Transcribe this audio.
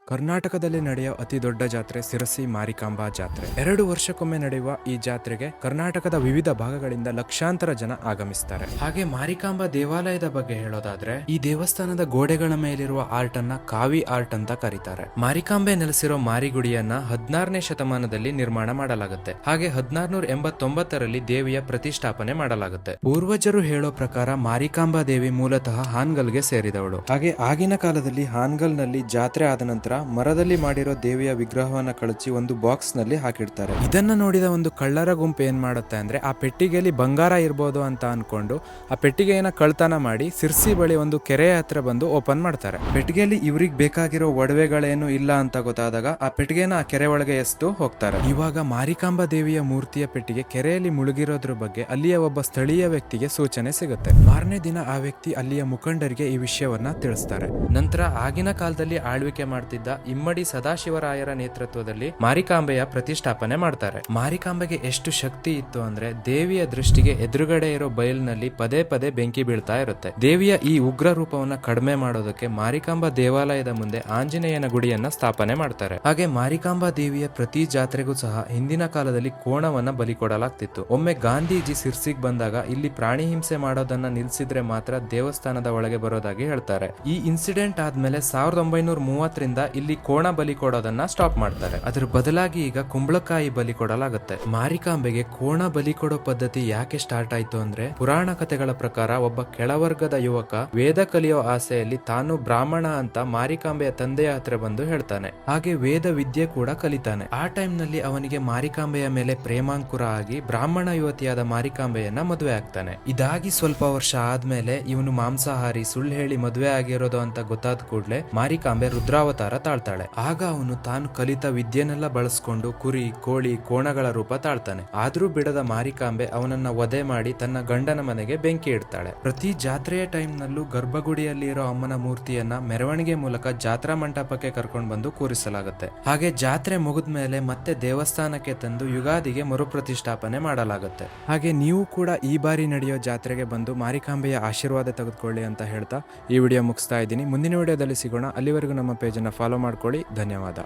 ಕರ್ನಾಟಕದಲ್ಲಿ ನಡೆಯುವ ಅತಿ ದೊಡ್ಡ ಜಾತ್ರೆ ಸಿರಸಿ ಮಾರಿಕಾಂಬಾ ಜಾತ್ರೆ. 2 ವರ್ಷಕ್ಕೊಮ್ಮೆ ನಡೆಯುವ ಈ ಜಾತ್ರೆಗೆ ಕರ್ನಾಟಕದ ವಿವಿಧ ಭಾಗಗಳಿಂದ ಲಕ್ಷಾಂತರ ಜನ ಆಗಮಿಸ್ತಾರೆ. ಹಾಗೆ ಮಾರಿಕಾಂಬಾ ದೇವಾಲಯದ ಬಗ್ಗೆ ಹೇಳೋದಾದ್ರೆ, ಈ ದೇವಸ್ಥಾನದ ಗೋಡೆಗಳ ಮೇಲಿರುವ ಆರ್ಟ್ ಅನ್ನ ಕಾವಿ ಆರ್ಟ್ ಅಂತ ಕರೀತಾರೆ. ಮಾರಿಕಾಂಬೆ ನೆಲೆಸಿರೋ ಮಾರಿಗುಡಿಯನ್ನ 16ನೇ ಶತಮಾನದಲ್ಲಿ ನಿರ್ಮಾಣ ಮಾಡಲಾಗುತ್ತೆ. ಹಾಗೆ 1689ರಲ್ಲಿ ದೇವಿಯ ಪ್ರತಿಷ್ಠಾಪನೆ ಮಾಡಲಾಗುತ್ತೆ. ಪೂರ್ವಜರು ಹೇಳೋ ಪ್ರಕಾರ ಮಾರಿಕಾಂಬಾ ದೇವಿ ಮೂಲತಃ ಹಾನ್ಗಲ್ಗೆ ಸೇರಿದವಳು. ಹಾಗೆ ಆಗಿನ ಕಾಲದಲ್ಲಿ ಹಾನ್ಗಲ್ ನಲ್ಲಿ ಜಾತ್ರೆ ಆದ ನಂತರ ಮರದಲ್ಲಿ ಮಾಡಿರೋ ದೇವಿಯ ವಿಗ್ರಹವನ್ನ ಕಳಚಿ ಒಂದು ಬಾಕ್ಸ್ ನಲ್ಲಿ ಹಾಕಿಡ್ತಾರೆ. ಇದನ್ನ ನೋಡಿದ ಒಂದು ಕಳ್ಳರ ಗುಂಪು ಏನ್ ಮಾಡುತ್ತೆ ಅಂದ್ರೆ, ಆ ಪೆಟ್ಟಿಗೆಯಲ್ಲಿ ಬಂಗಾರ ಇರ್ಬೋದು ಅಂತ ಅನ್ಕೊಂಡು ಆ ಪೆಟ್ಟಿಗೆಯನ್ನ ಕಳ್ತನ ಮಾಡಿ ಸಿರ್ಸಿ ಬಳಿ ಒಂದು ಕೆರೆಯ ಹತ್ರ ಬಂದು ಓಪನ್ ಮಾಡ್ತಾರೆ. ಪೆಟ್ಟಿಗೆಯಲ್ಲಿ ಇವ್ರಿಗೆ ಬೇಕಾಗಿರೋ ಒಡವೆಗಳೇನು ಇಲ್ಲ ಅಂತ ಗೊತ್ತಾದಾಗ ಆ ಪೆಟ್ಟಿಗೆನ ಆ ಕೆರೆ ಒಳಗೆ ಎಸ್ದು ಹೋಗ್ತಾರೆ. ಇವಾಗ ಮಾರಿಕಾಂಬಾ ದೇವಿಯ ಮೂರ್ತಿಯ ಪೆಟ್ಟಿಗೆ ಕೆರೆಯಲ್ಲಿ ಮುಳುಗಿರೋದ್ರ ಬಗ್ಗೆ ಅಲ್ಲಿಯ ಒಬ್ಬ ಸ್ಥಳೀಯ ವ್ಯಕ್ತಿಗೆ ಸೂಚನೆ ಸಿಗುತ್ತೆ. ಮಾರನೇ ದಿನ ಆ ವ್ಯಕ್ತಿ ಅಲ್ಲಿಯ ಮುಖಂಡರಿಗೆ ಈ ವಿಷಯವನ್ನ ತಿಳಿಸ್ತಾರೆ. ನಂತರ ಆಗಿನ ಕಾಲದಲ್ಲಿ ಆಳ್ವಿಕೆ ಮಾಡ್ತಿದ್ದ ಇಮ್ಮಡಿ ಸದಾಶಿವರಾಯರ ನೇತೃತ್ವದಲ್ಲಿ ಮಾರಿಕಾಂಬೆಯ ಪ್ರತಿಷ್ಠಾಪನೆ ಮಾಡ್ತಾರೆ. ಮಾರಿಕಾಂಬೆಗೆ ಎಷ್ಟು ಶಕ್ತಿ ಇತ್ತು ಅಂದ್ರೆ, ದೇವಿಯ ದೃಷ್ಟಿಗೆ ಎದುರುಗಡೆ ಇರೋ ಬಯಲಿನಲ್ಲಿ ಪದೇ ಪದೇ ಬೆಂಕಿ ಬೀಳ್ತಾ ಇರುತ್ತೆ. ದೇವಿಯ ಈ ಉಗ್ರ ರೂಪವನ್ನ ಕಡಿಮೆ ಮಾಡೋದಕ್ಕೆ ಮಾರಿಕಾಂಬಾ ದೇವಾಲಯದ ಮುಂದೆ ಆಂಜನೇಯನ ಗುಡಿಯನ್ನ ಸ್ಥಾಪನೆ ಮಾಡ್ತಾರೆ. ಹಾಗೆ ಮಾರಿಕಾಂಬಾ ದೇವಿಯ ಪ್ರತಿ ಜಾತ್ರೆಗೂ ಸಹ ಹಿಂದಿನ ಕಾಲದಲ್ಲಿ ಕೋಣವನ್ನ ಬಲಿ ಕೊಡಲಾಗ್ತಿತ್ತು. ಒಮ್ಮೆ ಗಾಂಧೀಜಿ ಸಿರ್ಸಿಗೆ ಬಂದಾಗ ಇಲ್ಲಿ ಪ್ರಾಣಿ ಹಿಂಸೆ ಮಾಡೋದನ್ನ ನಿಲ್ಸಿದ್ರೆ ಮಾತ್ರ ದೇವಸ್ಥಾನದ ಒಳಗೆ ಬರೋದಾಗಿ ಹೇಳ್ತಾರೆ. ಈ ಇನ್ಸಿಡೆಂಟ್ ಆದ್ಮೇಲೆ 1930ರಿಂದ ಇಲ್ಲಿ ಕೋಣ ಬಲಿ ಕೊಡೋದನ್ನ ಸ್ಟಾಪ್ ಮಾಡ್ತಾರೆ. ಅದ್ರ ಬದಲಾಗಿ ಈಗ ಕುಂಬಳಕಾಯಿ ಬಲಿ ಕೊಡಲಾಗುತ್ತೆ. ಮಾರಿಕಾಂಬೆಗೆ ಕೋಣ ಬಲಿ ಕೊಡೋ ಪದ್ಧತಿ ಯಾಕೆ ಸ್ಟಾರ್ಟ್ ಆಯ್ತು ಅಂದ್ರೆ, ಪುರಾಣ ಕಥೆಗಳ ಪ್ರಕಾರ ಒಬ್ಬ ಕೆಳವರ್ಗದ ಯುವಕ ವೇದ ಕಲಿಯೋ ಆಸೆಯಲ್ಲಿ ತಾನು ಬ್ರಾಹ್ಮಣ ಅಂತ ಮಾರಿಕಾಂಬೆಯ ತಂದೆಯ ಹತ್ರ ಬಂದು ಹೇಳ್ತಾನೆ. ಹಾಗೆ ವೇದ ವಿದ್ಯೆ ಕೂಡ ಕಲಿತಾನೆ. ಆ ಟೈಮ್ ನಲ್ಲಿ ಅವನಿಗೆ ಮಾರಿಕಾಂಬೆಯ ಮೇಲೆ ಪ್ರೇಮಾಂಕುರ ಆಗಿ ಬ್ರಾಹ್ಮಣ ಯುವತಿಯಾದ ಮಾರಿಕಾಂಬೆಯನ್ನ ಮದುವೆ ಆಗ್ತಾನೆ. ಇದಾಗಿ ಸ್ವಲ್ಪ ವರ್ಷ ಆದ್ಮೇಲೆ ಇವನು ಮಾಂಸಾಹಾರಿ, ಸುಳ್ಳು ಹೇಳಿ ಮದುವೆ ಆಗಿರೋದು ಅಂತ ಗೊತ್ತಾದ ಕೂಡಲೇ ಮಾರಿಕಾಂಬೆ ರುದ್ರಾವತಾರ ತಾಳ್ತಾಳೆ. ಆಗ ಅವನು ತಾನು ಕಲಿತ ವಿದ್ಯೆನೆಲ್ಲ ಬಳಸ್ಕೊಂಡು ಕುರಿ, ಕೋಳಿ, ಕೋಣಗಳ ರೂಪ ತಾಳ್ತಾನೆ. ಆದ್ರೂ ಬಿಡದ ಮಾರಿಕಾಂಬೆ ಅವನನ್ನ ವಧೆ ಮಾಡಿ ತನ್ನ ಗಂಡನ ಮನೆಗೆ ಬೆಂಕಿ ಇಡ್ತಾಳೆ. ಪ್ರತಿ ಜಾತ್ರೆಯ ಟೈಮ್ ನಲ್ಲೂ ಗರ್ಭಗುಡಿಯಲ್ಲಿ ಇರೋ ಅಮ್ಮನ ಮೂರ್ತಿಯನ್ನ ಮೆರವಣಿಗೆ ಮೂಲಕ ಜಾತ್ರಾ ಮಂಟಪಕ್ಕೆ ಕರ್ಕೊಂಡು ಬಂದು ಕೂರಿಸಲಾಗುತ್ತೆ. ಹಾಗೆ ಜಾತ್ರೆ ಮುಗಿದ್ಮೇಲೆ ಮತ್ತೆ ದೇವಸ್ಥಾನಕ್ಕೆ ತಂದು ಯುಗಾದಿಗೆ ಮರುಪ್ರತಿಷ್ಠಾಪನೆ ಮಾಡಲಾಗುತ್ತೆ. ಹಾಗೆ ನೀವು ಕೂಡ ಈ ಬಾರಿ ನಡೆಯೋ ಜಾತ್ರೆಗೆ ಬಂದು ಮಾರಿಕಾಂಬೆಯ ಆಶೀರ್ವಾದ ತೆಗೆದುಕೊಳ್ಳಿ ಅಂತ ಹೇಳ್ತಾ ಈ ವಿಡಿಯೋ ಮುಗಿಸ್ತಾ ಇದ್ದೀನಿ. ಮುಂದಿನ ವಿಡಿಯೋದಲ್ಲಿ ಸಿಗೋಣ. ಅಲ್ಲಿವರೆಗೂ ನಮ್ಮ ಪೇಜನ್ನು ಫಾಲೋ ಮಾಡ್ಕೊಳ್ಳಿ. ಧನ್ಯವಾದ.